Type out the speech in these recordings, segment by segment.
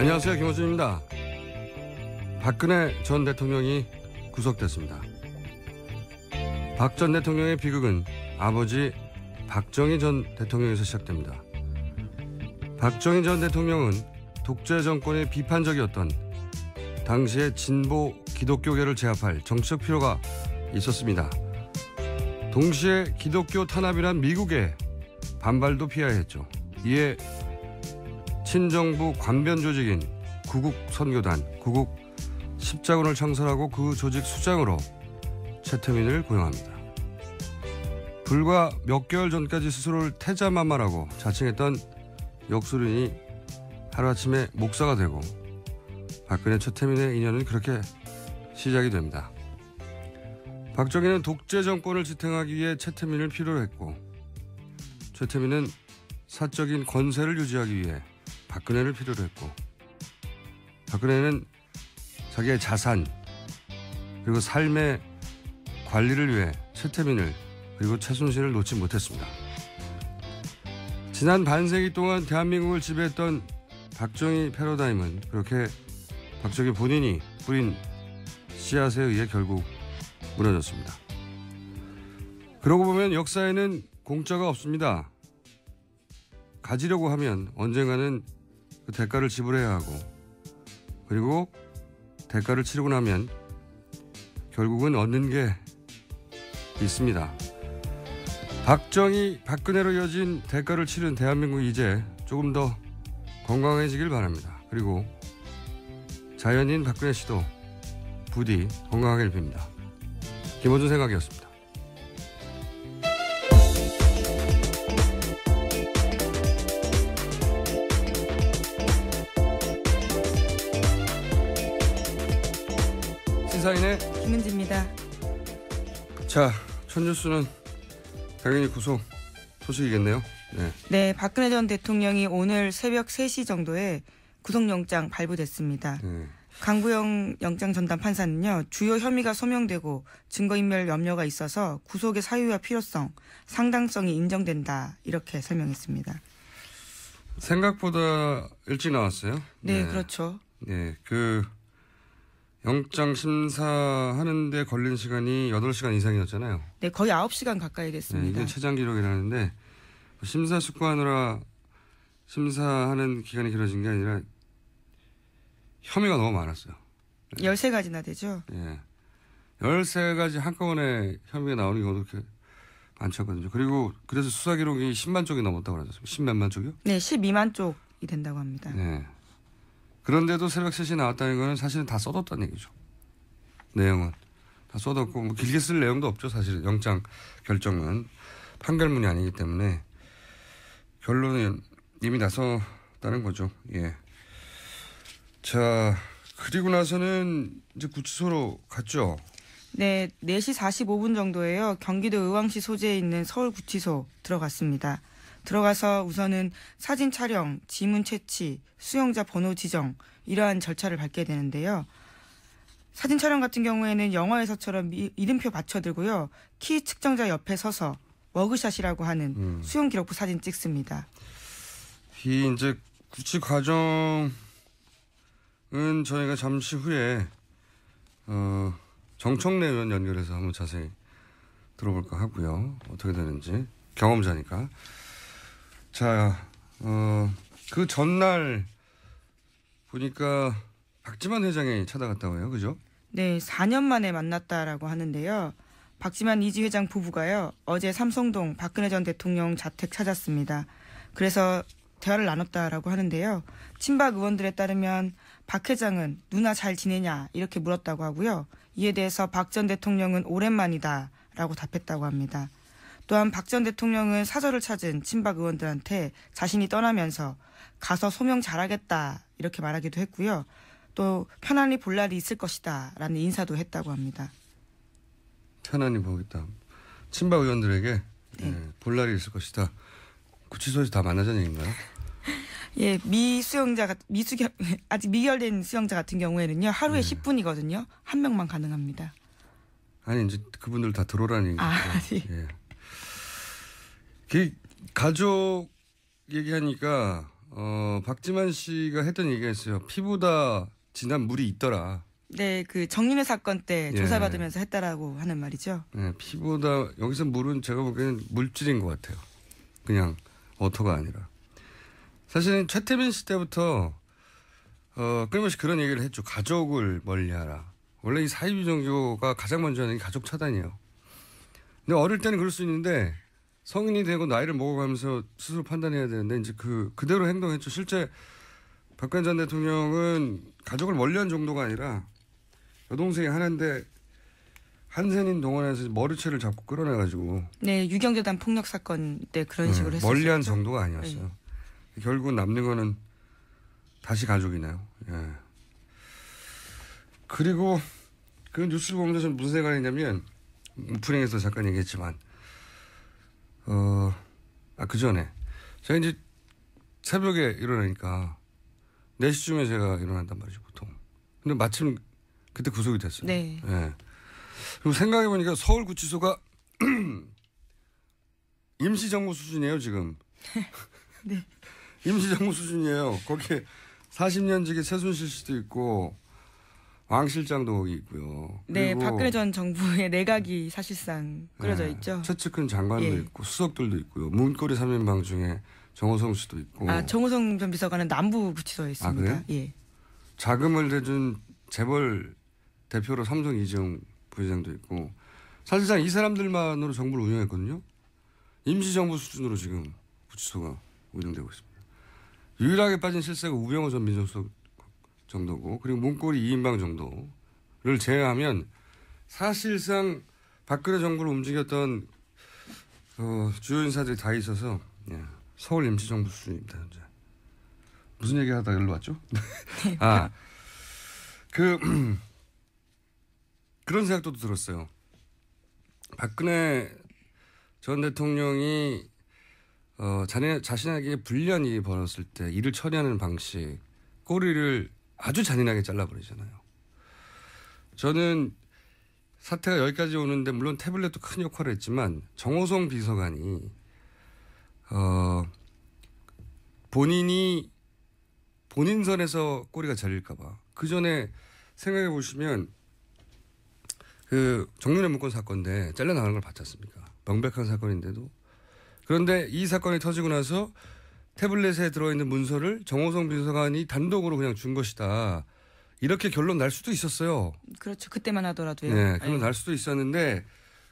안녕하세요. 김호준입니다. 박근혜 전 대통령이 구속됐습니다. 박 전 대통령의 비극은 아버지 박정희 전 대통령에서 시작됩니다. 박정희 전 대통령은 독재 정권의 비판적이었던 당시의 진보 기독교계를 제압할 정치적 필요가 있었습니다. 동시에 기독교 탄압이란 미국의 반발도 피해야 했죠. 이에 친정부 관변 조직인 구국선교단, 구국 십자군을 창설하고 그 조직 수장으로 최태민을 고용합니다. 불과 몇 개월 전까지 스스로를 태자만마라고 자칭했던 역술인이 하루아침에 목사가 되고 박근혜 최태민의 인연은 그렇게 시작이 됩니다. 박정희는 독재 정권을 지탱하기 위해 최태민을 필요로 했고, 최태민은 사적인 권세를 유지하기 위해 박근혜를 필요로 했고, 박근혜는 자기의 자산 그리고 삶의 관리를 위해 최태민을 그리고 최순실을 놓지 못했습니다. 지난 반세기 동안 대한민국을 지배했던 박정희 패러다임은 그렇게 박정희 본인이 뿌린 씨앗에 의해 결국 무너졌습니다. 그러고 보면 역사에는 공짜가 없습니다. 가지려고 하면 언젠가는 그 대가를 지불해야 하고, 그리고 대가를 치르고 나면 결국은 얻는 게 있습니다. 박정희, 박근혜로 이어진 대가를 치른 대한민국이 이제 조금 더 건강해지길 바랍니다. 그리고 자연인 박근혜 씨도 부디 건강하길 빕니다. 김호준 생각이었습니다. 시사인의 김은지입니다. 자, 첫 뉴스는 당연히 구속 소식이겠네요. 네, 박근혜 전 대통령이 오늘 새벽 3시 정도에 구속영장 발부됐습니다. 강구영 영장 전담 판사는요, 주요 혐의가 소명되고 증거인멸 염려가 있어서 구속의 사유와 필요성, 상당성이 인정된다, 이렇게 설명했습니다. 생각보다 일찍 나왔어요. 네, 그렇죠. 네, 영장 심사하는데 걸린 시간이 8시간 이상이었잖아요. 네, 거의 9시간 가까이 됐습니다. 네, 이게 최장 기록이라는데 심사숙고하느라 심사하는 기간이 길어진 게 아니라 혐의가 너무 많았어요. 13가지나 되죠. 예. 13가지 한꺼번에 혐의가 나오는 경우도 그렇게 많지 않거든요. 그리고 그래서 수사 기록이 10만 쪽이 넘었다고 그러죠. 10몇만 쪽이요? 네, 12만 쪽이 된다고 합니다. 네. 그런데도 새벽 3시에 나왔다는 거는 사실은 다 써뒀다는 얘기죠. 내용은. 다 써뒀고, 뭐 길게 쓸 내용도 없죠. 사실은 영장 결정은 판결문이 아니기 때문에 결론은 이미 나섰다는 거죠. 예. 자, 그리고 나서는 이제 구치소로 갔죠. 네, 4시 45분 정도에요. 경기도 의왕시 소재에 있는 서울구치소 들어갔습니다. 들어가서 우선은 사진 촬영, 지문 채취, 수용자 번호 지정, 이러한 절차를 밟게 되는데요. 사진 촬영 같은 경우에는 영화에서처럼 이름표 받쳐들고요. 키 측정자 옆에 서서 워그샷이라고 하는 수용 기록부 사진 찍습니다. 이 이제 구치 과정은 저희가 잠시 후에 정청래 의원 연결해서 한번 자세히 들어볼까 하고요. 어떻게 되는지 경험자니까. 자, 그 전날 보니까 박지만 회장이 찾아갔다고 해요. 그죠? 네, 4년 만에 만났다라고 하는데요. 박지만 이지 회장 부부가요, 어제 삼성동 박근혜 전 대통령 자택 찾았습니다. 그래서 대화를 나눴다라고 하는데요. 친박 의원들에 따르면 박 회장은 누나 잘 지내냐 이렇게 물었다고 하고요. 이에 대해서 박 전 대통령은 오랜만이다라고 답했다고 합니다. 또한 박 전 대통령은 사저를 찾은 친박 의원들한테 자신이 떠나면서 가서 소명 잘하겠다 이렇게 말하기도 했고요. 또 편안히 볼 날이 있을 것이다 라는 인사도 했다고 합니다. 편안히 보겠다. 친박 의원들에게 볼 날이 있을 것이다. 구치소에서 다 만나자는 얘기인가요? 예, 아직 미결된 수용자 같은 경우에는요, 하루에 10분이거든요. 한 명만 가능합니다. 아니, 이제 그분들 다 들어오라는 얘기죠. 네. 예. 그 가족 얘기하니까 박지만 씨가 했던 얘기가 있어요. 피보다 진한 물이 있더라. 네, 그 정윤회 사건 때 예. 조사받으면서 했다라고 하는 말이죠. 네, 피보다 여기서 물은 제가 보기에는 물질인 것 같아요. 그냥 워터가 아니라. 사실은 최태민 씨 때부터 끊임없이 그런 얘기를 했죠. 가족을 멀리하라. 원래 이 사이비 종교가 가장 먼저 하는 게 가족 차단이에요. 근데 어릴 때는 그럴 수 있는데 성인이 되고 나이를 먹어가면서 스스로 판단해야 되는데 이제 그대로 행동했죠. 실제 박근혜 전 대통령은 가족을 멀리한 정도가 아니라 여동생이 하나인데 한센인 동원해서 머리채를 잡고 끌어내가지고 네, 유경재단 폭력 사건 때 그런 식으로 했었죠. 멀리한 정도가 아니었어요. 결국은 남는 거는 다시 가족이네요. 예. 그리고 그 뉴스를 보면서 좀 무슨 생각이 했냐면 오프닝에서 잠깐 얘기했지만 그 전에 제가 이제 새벽에 일어나니까 4시쯤에 제가 일어난단 말이죠 보통. 근데 마침 그때 구속이 됐어요. 네. 예. 그리고 생각해보니까 서울구치소가 임시정부 수준이에요 지금. 네. 임시정부 수준이에요. 거기에 40년직의 최순실 씨도 있고 왕 실장도 거기 있고요. 네, 박근혜 전 정부의 내각이 사실상 꾸려져 있죠. 최측근 장관도 있고 수석들도 있고요. 문고리 3인방 중에 정호성 씨도 있고. 정호성 전 비서관은 남부구치소에 있습니다. 그래요? 예. 자금을 대준 재벌 대표로 삼성 이재용 부회장도 있고. 사실상 이 사람들만으로 정부를 운영했거든요. 임시정부 수준으로 지금 구치소가 운영되고 있습니다. 유일하게 빠진 실세가 우병호 전 민정수석 정도고 그리고 문고리 2인방 정도를 제외하면 사실상 박근혜 정부를 움직였던 주요 인사들이 다 있어서 서울 임시정부 수준입니다. 현재. 무슨 얘기하다가 여기로 왔죠? 그런 생각도 들었어요. 박근혜 전 대통령이 자신에게 불리한 일이 벌어졌을 때 일을 처리하는 방식, 꼬리를 아주 잔인하게 잘라버리잖아요. 저는 사태가 여기까지 오는데 물론 태블릿도 큰 역할을 했지만 정호성 비서관이 본인이 본인 선에서 꼬리가 잘릴까 봐. 그 전에 생각해 보시면 그 정윤회 문건 사건인데 잘려나가는 걸 봤지 않습니까? 명백한 사건인데도. 그런데 이 사건이 터지고 나서 태블릿에 들어있는 문서를 정호성 비서관이 단독으로 그냥 준 것이다. 이렇게 결론 날 수도 있었어요. 그렇죠. 그때만 하더라도요. 네, 결론 날 수도 있었는데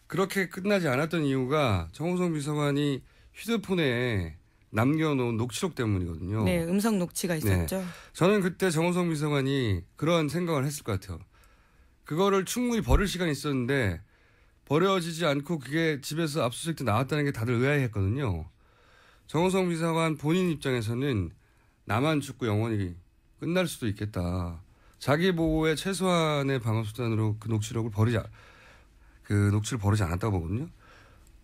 그렇게 끝나지 않았던 이유가 정호성 비서관이 휴대폰에 남겨놓은 녹취록 때문이거든요. 네, 음성 녹취가 있었죠. 네. 저는 그때 정호성 비서관이 그런 생각을 했을 것 같아요. 그거를 충분히 버릴 시간이 있었는데 버려지지 않고 그게 집에서 압수수색 때 나왔다는 게 다들 의아해했거든요. 정호성 비서관 본인 입장에서는 나만 죽고 영원히 끝날 수도 있겠다. 자기 보호의 최소한의 방어 수단으로 그 녹취를 버리지 않았다고 보거든요.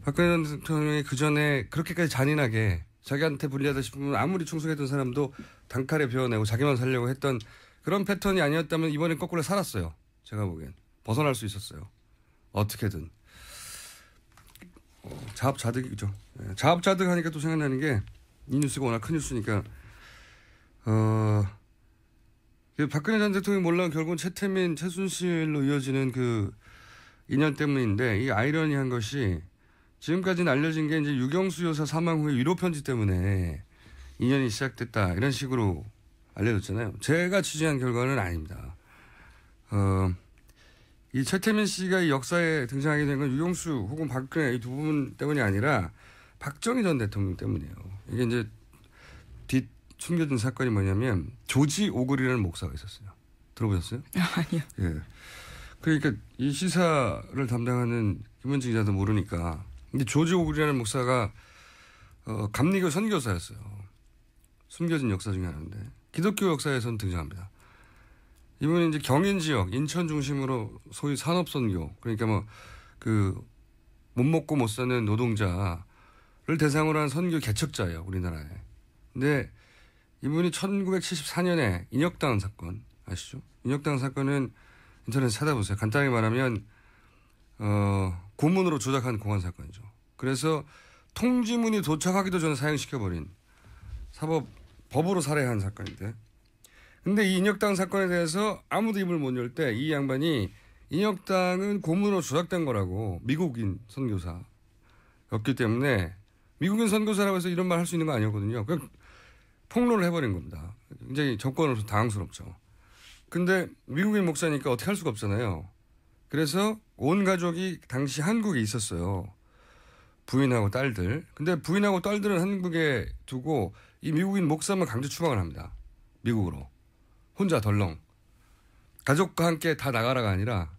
박근혜 전 대통령이 그 전에 그렇게까지 잔인하게 자기한테 불리하다 싶으면 아무리 충성했던 사람도 단칼에 베어내고 자기만 살려고 했던 그런 패턴이 아니었다면 이번엔 거꾸로 살았어요. 제가 보기엔. 벗어날 수 있었어요. 어떻게든. 자업자득이죠. 자업자득 하니까 또 생각나는 게 이 뉴스가 워낙 큰 뉴스니까 박근혜 전 대통령이 몰라온 결국은 최태민, 최순실로 이어지는 그 인연 때문인데 이 아이러니한 것이 지금까지는 알려진 게 이제 유경수 여사 사망 후에 위로 편지 때문에 인연이 시작됐다 이런 식으로 알려졌잖아요. 제가 취재한 결과는 아닙니다. 이 최태민 씨가 이 역사에 등장하게 된 건 유경수 혹은 박근혜 이 두 분 때문이 아니라 박정희 전 대통령 때문이에요. 이게 이제 숨겨진 사건이 뭐냐면 조지 오글이라는 목사가 있었어요. 들어보셨어요? 아니요. 예. 그러니까 이 시사를 담당하는 김원진 기자도 모르니까. 근데 조지 오글이라는 목사가 감리교 선교사였어요. 숨겨진 역사 중에 하나인데 기독교 역사에서는 등장합니다. 이분은 이제 경인 지역, 인천 중심으로 소위 산업선교, 그러니까 못 먹고 못 사는 노동자를 대상으로 한 선교 개척자예요, 우리나라에. 근데 이분이 1974년에 인혁당 사건, 아시죠? 인혁당 사건은 인터넷에 찾아보세요. 간단하게 말하면, 고문으로 조작한 공안 사건이죠. 그래서 통지문이 도착하기도 전에 사형시켜버린 사법 법으로 살해한 사건인데. 근데 이 인혁당 사건에 대해서 아무도 입을 못 열 때 이 양반이 인혁당은 고문으로 조작된 거라고 미국인 선교사였기 때문에 미국인 선교사라고 해서 이런 말 할 수 있는 거 아니었거든요. 그냥 폭로를 해버린 겁니다. 굉장히 정권으로서 당황스럽죠. 근데 미국인 목사니까 어떻게 할 수가 없잖아요. 그래서 온 가족이 당시 한국에 있었어요. 부인하고 딸들. 근데 부인하고 딸들은 한국에 두고 이 미국인 목사만 강제 추방을 합니다. 미국으로. 혼자 덜렁. 가족과 함께 다 나가라가 아니라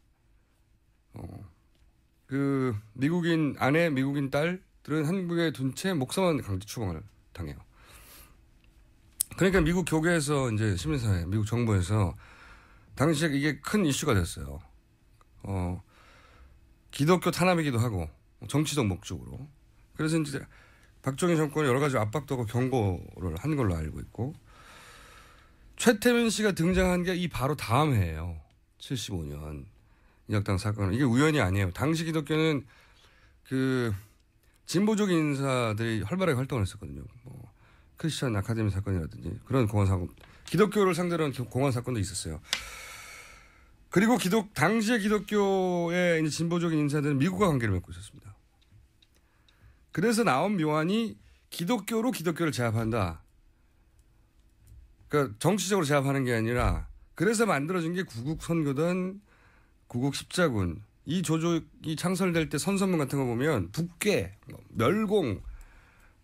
그 미국인 아내, 미국인 딸들은 한국에 둔 채 목사만 강제 추방을 당해요. 그러니까 미국 교계에서 이제 시민사회, 미국 정부에서 당시에 이게 큰 이슈가 됐어요. 기독교 탄압이기도 하고 정치적 목적으로. 그래서 이제 박정희 정권이 여러 가지 압박도 하고 경고를 한 걸로 알고 있고 최태민 씨가 등장한 게 이 바로 다음 해예요. 75년 인혁당 사건은. 이게 우연이 아니에요. 당시 기독교는 그 진보적인 인사들이 활발하게 활동을 했었거든요. 뭐 크리스천 아카데미 사건이라든지 그런 공안 사건, 기독교를 상대로 한 공안 사건도 있었어요. 그리고 당시의 기독교의 진보적인 인사들은 미국과 관계를 맺고 있었습니다. 그래서 나온 묘안이 기독교로 기독교를 제압한다. 그러니까 정치적으로 제압하는 게 아니라 그래서 만들어진 게 구국 선교단, 구국 십자군. 이 조직이 창설될 때 선서문 같은 거 보면 북괴, 멸공,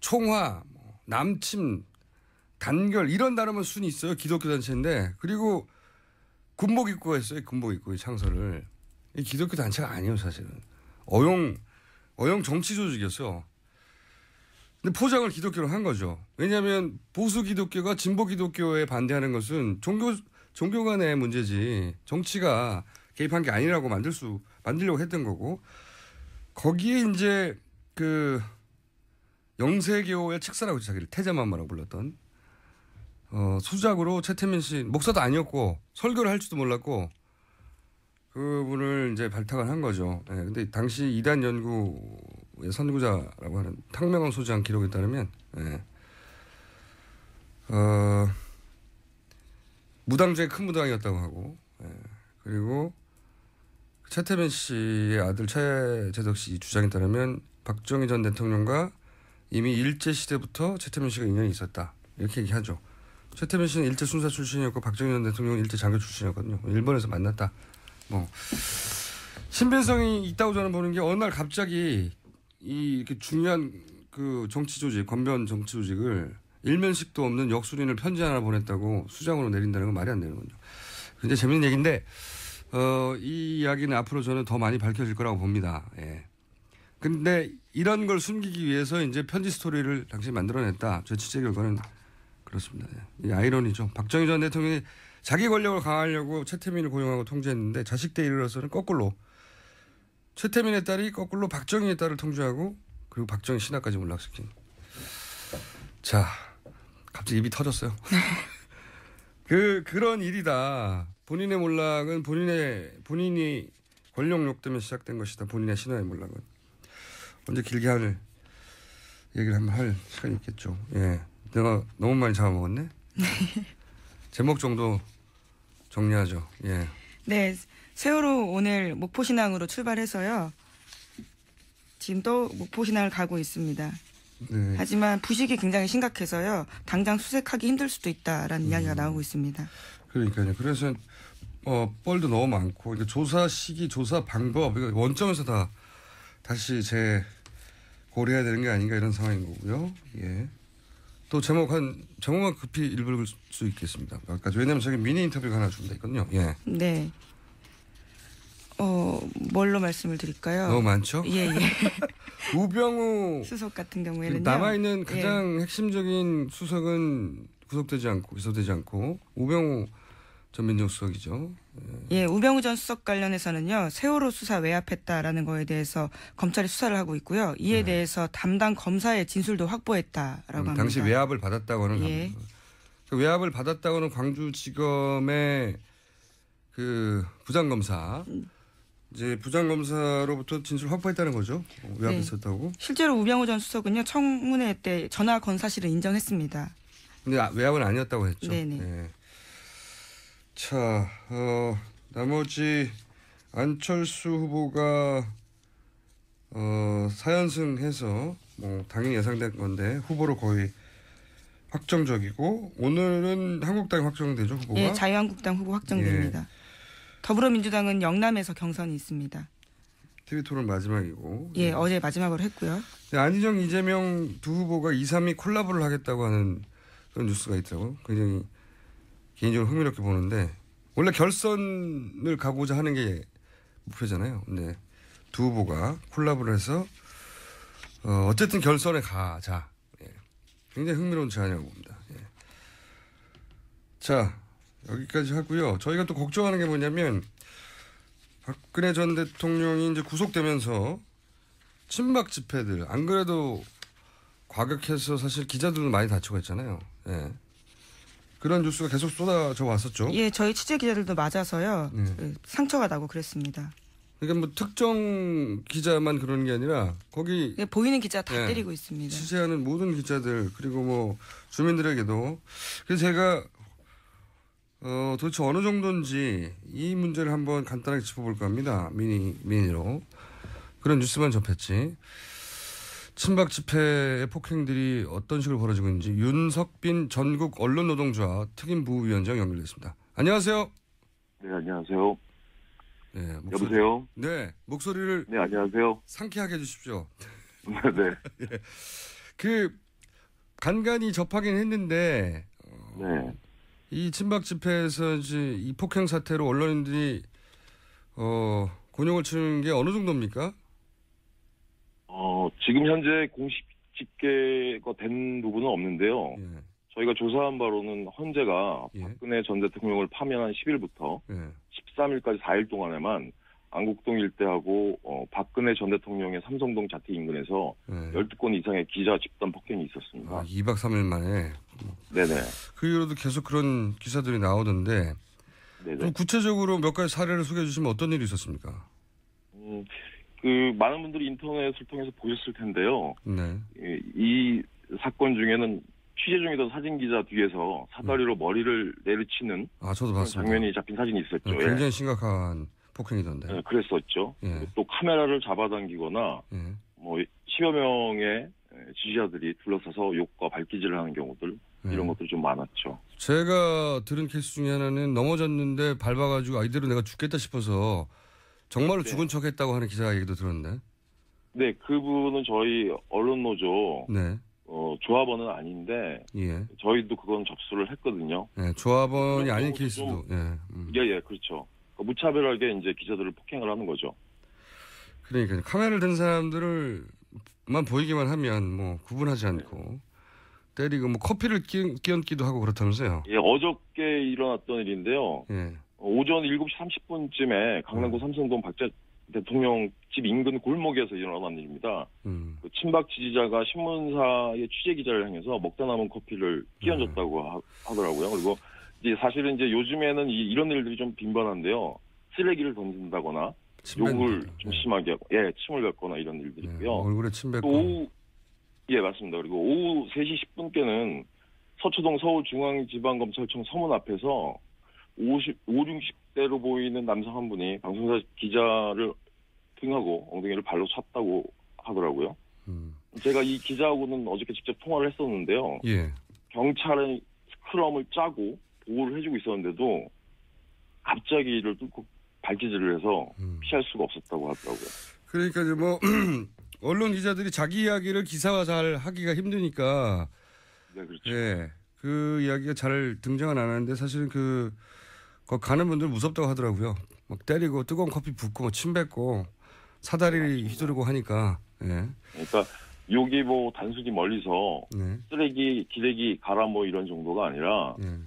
총화, 남침, 단결 이런 단어만 순이 있어요. 기독교 단체인데. 그리고 군복 입고 했어요. 군복 입고 창설을. 이 기독교 단체가 아니에요, 사실은. 어용 정치 조직이었어. 근데 포장을 기독교로 한 거죠. 왜냐하면 보수 기독교가 진보 기독교에 반대하는 것은 종교 간의 문제지 정치가 개입한 게 아니라고 만들려고 했던 거고 거기에 이제 그 영세교의 책사라고 자기를 태자맘마라고 불렀던 수작으로 최태민 씨 목사도 아니었고 설교를 할 줄도 몰랐고 그분을 이제 발탁을 한 거죠. 예, 근데 당시 이단 연구의 선구자라고 하는 탕명원 소장 기록에 따르면, 무당 중에 큰 무당이었다고 하고, 그리고 최태민 씨의 아들 최재덕 씨 주장에 따르면 박정희 전 대통령과 이미 일제시대부터 최태민 씨가 인연이 있었다. 이렇게 얘기하죠. 최태민 씨는 일제 순사 출신이었고 박정희 전 대통령은 일제 장교 출신이었거든요. 일본에서 만났다. 뭐 신빙성이 있다고 저는 보는 게 어느 날 갑자기 이렇게 중요한 그 정치 조직, 권변 정치 조직을 일면식도 없는 역술인을 편지 하나 보냈다고 수장으로 내린다는 건 말이 안 되는군요. 굉장히 재밌는 얘기인데 이 이야기는 앞으로 저는 더 많이 밝혀질 거라고 봅니다. 예. 근데 이런 걸 숨기기 위해서 이제 편지 스토리를 당시 만들어냈다. 제 취재 결과는 그렇습니다. 이 아이러니죠. 박정희 전 대통령이 자기 권력을 강화하려고 최태민을 고용하고 통제했는데 자식 때 이르러서는 거꾸로 최태민의 딸이 거꾸로 박정희의 딸을 통제하고 그리고 박정희 신하까지 몰락시킨. 자, 갑자기 입이 터졌어요. 그런 일이다. 본인의 몰락은 본인이 권력욕 때문에 시작된 것이다. 본인의 신하의 몰락은. 언제 길게 얘기를 한번 할 시간이 있겠죠. 예. 내가 너무 많이 잡아먹었네. 제목 정도 정리하죠. 예. 네. 세월호 오늘 목포신항으로 출발해서요. 지금 또 목포신항을 가고 있습니다. 네. 하지만 부식이 굉장히 심각해서요. 당장 수색하기 힘들 수도 있다라는 이야기가 나오고 있습니다. 그러니까요. 그래서 뻘도 너무 많고 조사 시기, 조사 방법 원점에서 다시 고려해야 되는 게 아닌가 이런 상황인 거고요. 예. 또 제목만 급히 읽을 수 있겠습니다. 여기까지. 왜냐하면 저기 미니 인터뷰가 하나 준비되어 있거든요. 예. 네. 뭘로 말씀을 드릴까요? 너무 많죠? 예. 우병우 수석 같은 경우에는요. 남아있는 가장 핵심적인 수석은 구속되지 않고 기소되지 않고 우병우 전 민정수석이죠. 예, 우병우 전 수석 관련해서는요. 세월호 수사 외압했다라는 거에 대해서 검찰이 수사를 하고 있고요. 이에 대해서 담당 검사의 진술도 확보했다라고 합니다. 당시 외압을 받았다고는 예. 그 외압을 받았다고는 광주지검의 그 부장검사 이제 부장검사로부터 진술 확보했다는 거죠. 외압했었다고. 실제로 우병우 전 수석은요. 청문회 때 전화 건 사실을 인정했습니다. 근데 외압은 아니었다고 했죠. 네네. 네. 자, 나머지 안철수 후보가 4연승해서 뭐 당연히 예상된 건데 후보로 거의 확정적이고 오늘은 한국당이 확정되죠, 후보가? 예, 자유한국당 후보 확정됩니다. 예. 더불어민주당은 영남에서 경선이 있습니다. TV 토론 마지막이고. 예, 어제 마지막으로 했고요. 안희정, 이재명 두 후보가 2, 3위 콜라보를 하겠다고 하는 그런 뉴스가 있더라고요. 굉장히 개인적으로 흥미롭게 보는데 원래 결선을 가고자 하는 게 목표잖아요. 근데 두 후보가 콜라보를 해서 어쨌든 결선에 가자. 예. 굉장히 흥미로운 제안이라고 봅니다. 예. 자, 여기까지 하고요. 저희가 또 걱정하는 게 뭐냐면 박근혜 전 대통령이 이제 구속되면서 친박 집회들 안 그래도 과격해서 사실 기자들도 많이 다치고 했잖아요. 예. 그런 뉴스가 계속 쏟아져 왔었죠. 예, 저희 취재 기자들도 맞아서요. 예. 상처가 나고 그랬습니다. 그러니까 뭐 특정 기자만 그러는 게 아니라 거기 예, 보이는 기자 다 때리고 있습니다. 취재하는 모든 기자들 그리고 뭐 주민들에게도 그래서 제가 도대체 어느 정도인지 이 문제를 한번 간단하게 짚어볼까 합니다. 미니로 그런 뉴스만 접했지. 친박 집회의 폭행들이 어떤 식으로 벌어지고 있는지 윤석빈 전국 언론노동조합 특임부위원장 연결됐습니다. 안녕하세요. 네, 안녕하세요. 네, 여보세요? 네, 목소리를. 네, 안녕하세요. 상쾌하게 해주십시오. 네. 예. 간간히 접하긴 했는데, 네. 이 친박 집회에서 이제 이 폭행 사태로 언론인들이, 곤욕을 치는 게 어느 정도입니까? 지금 현재 공식 집계가 된 부분은 없는데요. 예. 저희가 조사한 바로는 헌재가 예. 박근혜 전 대통령을 파면한 10일부터 예. 13일까지 4일 동안에만 안국동 일대하고 박근혜 전 대통령의 삼성동 자택 인근에서 예. 12건 이상의 기자 집단 폭행이 있었습니다. 2박 3일 만에. 네네. 그 이후로도 계속 그런 기사들이 나오던데, 네네. 좀 구체적으로 몇 가지 사례를 소개해 주시면 어떤 일이 있었습니까? 많은 분들이 인터넷을 통해서 보셨을 텐데요. 네. 이 사건 중에는 취재 중이던 사진 기자 뒤에서 사다리로 머리를 내리치는 저도 봤습니다. 장면이 잡힌 사진이 있었죠. 네, 굉장히 심각한 폭행이던데. 네, 그랬었죠. 예. 또 카메라를 잡아당기거나 예. 뭐 10여 명의 지지자들이 둘러서서 욕과 발기질을 하는 경우들 이런 것들이 좀 많았죠. 제가 들은 케이스 중에 하나는 넘어졌는데 밟아가지고 이대로 내가 죽겠다 싶어서 정말로 네. 죽은 척했다고 하는 기자 얘기도 들었는데. 네, 그분은 저희 언론노조 네. 조합원은 아닌데 예. 저희도 그건 접수를 했거든요. 네, 조합원이 아닌 경우도 케이스도. 예, 그렇죠. 무차별하게 이제 기자들을 폭행을 하는 거죠. 그러니까 카메라를 든 사람들을만 보이기만 하면 뭐 구분하지 않고 때리고 뭐 커피를 끼얹기도 하고 그렇다면서요. 예, 어저께 일어났던 일인데요. 예. 오전 7시 30분쯤에 강남구 삼성동 박재 대통령 집 인근 골목에서 일어난 일입니다. 그 친박 지지자가 신문사의 취재 기자를 향해서 먹다 남은 커피를 끼얹었다고 하더라고요. 그리고 이제 사실은 이제 요즘에는 이런 일들이 좀 빈번한데요. 쓰레기를 던진다거나 욕을 좀 심하게 하고, 침을 뱉거나 이런 일들이고요. 얼굴에 침 뱉고. 또 예, 맞습니다. 그리고 오후 3시 10분께는 서초동 서울중앙지방검찰청 서문 앞에서 60대로 보이는 남성 한 분이 방송사 기자를 등하고 엉덩이를 발로 찼다고 하더라고요. 제가 이 기자하고는 어저께 직접 통화를 했었는데요. 예. 경찰은 스크럼을 짜고 보호를 해주고 있었는데도 갑자기 이를 뚫고 발기질을 해서 피할 수가 없었다고 하더라고요. 그러니까 이제 뭐 언론 기자들이 자기 이야기를 기사화 잘 하기가 힘드니까. 네, 그렇죠. 예. 그 이야기가 잘 등장은 안 하는데 사실은 거기 가는 분들 무섭다고 하더라고요. 막 때리고 뜨거운 커피 붓고 뭐 침 뱉고 사다리 휘두르고 하니까. 예. 그러니까 욕이 뭐 단순히 멀리서 네. 쓰레기, 기레기 가라 뭐 이런 정도가 아니라 예.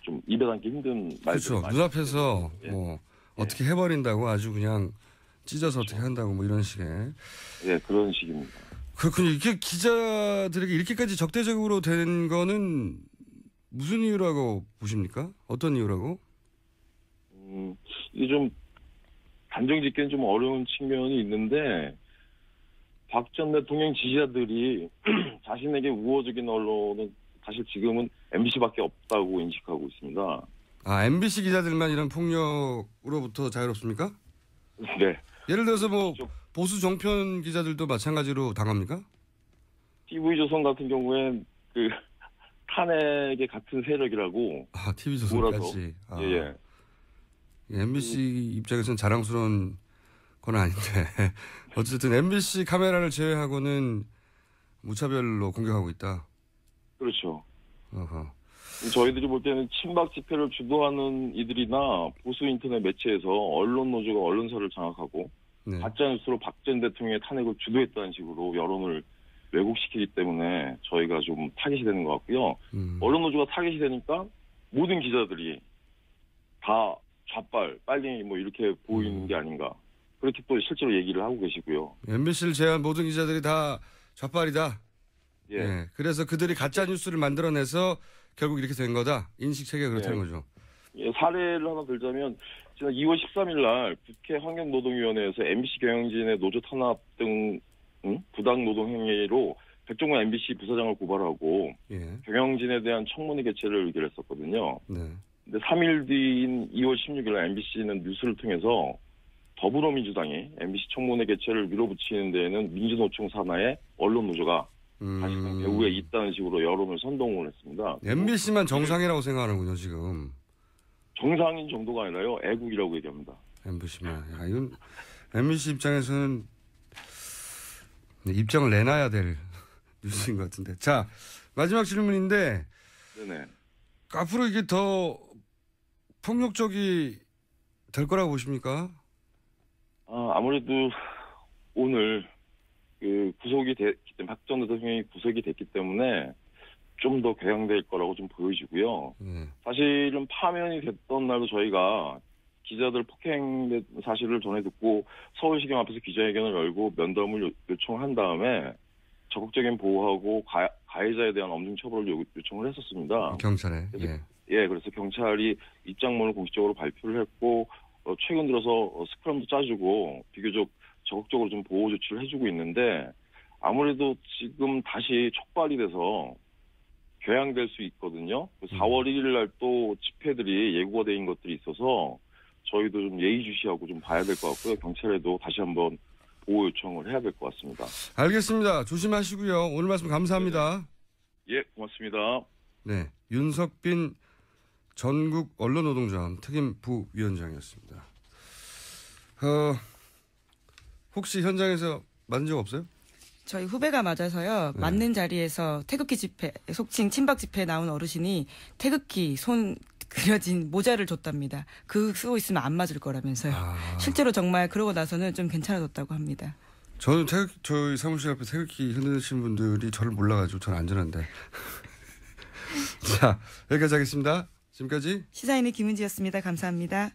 좀 입에 담기 힘든 말들. 그렇죠. 눈앞에서 예. 뭐 어떻게 해버린다고 아주 그냥 찢어서 어떻게 한다고 뭐 이런 식의. 예, 그런 식입니다. 그렇군요. 이게 기자들에게 이렇게까지 적대적으로 된 거는 무슨 이유라고 보십니까? 어떤 이유라고? 이게 좀 단정 짓기는 좀 어려운 측면이 있는데 박 전 대통령 지지자들이 자신에게 우호적인 언론은 사실 지금은 MBC밖에 없다고 인식하고 있습니다. 아, MBC 기자들만 이런 폭력으로부터 자유롭습니까? 네. 예를 들어서 뭐 보수 정편 기자들도 마찬가지로 당합니까? TV조선 같은 경우엔 그 탄핵의 같은 세력이라고. 아, TV조선까지. 아. 예. MBC 입장에서는 자랑스러운 건 아닌데 어쨌든 MBC 카메라를 제외하고는 무차별로 공격하고 있다. 그렇죠. 어허. 저희들이 볼 때는 친박 집회를 주도하는 이들이나 보수 인터넷 매체에서 언론 노조가 언론사를 장악하고 네. 가짜뉴스로 박 전 대통령의 탄핵을 주도했다는 식으로 여론을 왜곡시키기 때문에 저희가 좀 타깃이 되는 것 같고요. 언론 노조가 타깃이 되니까 모든 기자들이 다 좌빨, 빨갱이 뭐 이렇게 보이는 게 아닌가. 그렇게 또 실제로 얘기를 하고 계시고요. MBC를 제외한 모든 기자들이 다 좌빨이다. 예. 예. 그래서 그들이 가짜 뉴스를 만들어내서 결국 이렇게 된 거다. 인식 체계가 그렇다는 거죠. 예, 사례를 하나 들자면 지난 2월 13일 날 국회 환경노동위원회에서 MBC 경영진의 노조 탄압 등 부당 노동 행위로 백종원 MBC 부사장을 고발하고 예. 경영진에 대한 청문회 개최를 의결했었거든요. 네. 근데 3일 뒤인 2월 16일 날 MBC는 뉴스를 통해서 더불어민주당이 MBC 청문회 개최를 밀어붙이는 데에는 민주노총 산하의 언론 노조가 사실상 배후에 있다는 식으로 여론을 선동을 했습니다. MBC만 정상이라고 생각하는군요, 지금. 정상인 정도가 아니라요. 애국이라고 얘기합니다. MBC만. 야, 이건 MBC 입장에서는 입장을 내놔야 될 뉴스인 것 같은데. 자, 마지막 질문인데. 네네. 앞으로 이게 더 폭력적이 될 거라고 보십니까? 아무래도 오늘 그 구속이 됐기 때문에 박 전 대통령이 구속이 됐기 때문에 좀 더 궤양될 거라고 좀 보여지고요. 사실은 파면이 됐던 날도 저희가 기자들 폭행된 사실을 전해 듣고 서울시경 앞에서 기자회견을 열고 면담을 요청한 다음에 적극적인 보호하고 가해자에 대한 엄중 처벌을 요청을 했었습니다. 경찰에. 예, 그래서 경찰이 입장문을 공식적으로 발표를 했고 최근 들어서 스크럼도 짜주고 비교적 적극적으로 좀 보호 조치를 해주고 있는데 아무래도 지금 다시 촉발이 돼서 궤양될 수 있거든요. 4월 1일 날 또 집회들이 예고가 돼 있는 것들이 있어서 저희도 좀 예의주시하고 좀 봐야 될 것 같고요. 경찰에도 다시 한번 보호 요청을 해야 될 것 같습니다. 알겠습니다. 조심하시고요. 오늘 말씀 감사합니다. 예, 고맙습니다. 네, 윤석빈 전국 언론노동조합 특임 부위원장이었습니다. 혹시 현장에서 맞은 적 없어요? 저희 후배가 맞아서요. 네. 맞는 자리에서 태극기 집회, 속칭 친박 집회에 나온 어르신이 태극기 손 그려진 모자를 줬답니다. 그 쓰고 있으면 안 맞을 거라면서요. 실제로 정말 그러고 나서는 좀 괜찮아졌다고 합니다. 저는 저희 사무실 앞에 태극기 흔드시는 분들이 저를 몰라가지고 저는 안전한데. 자, 여기까지 하겠습니다. 지금까지 시사인의 김은지였습니다. 감사합니다.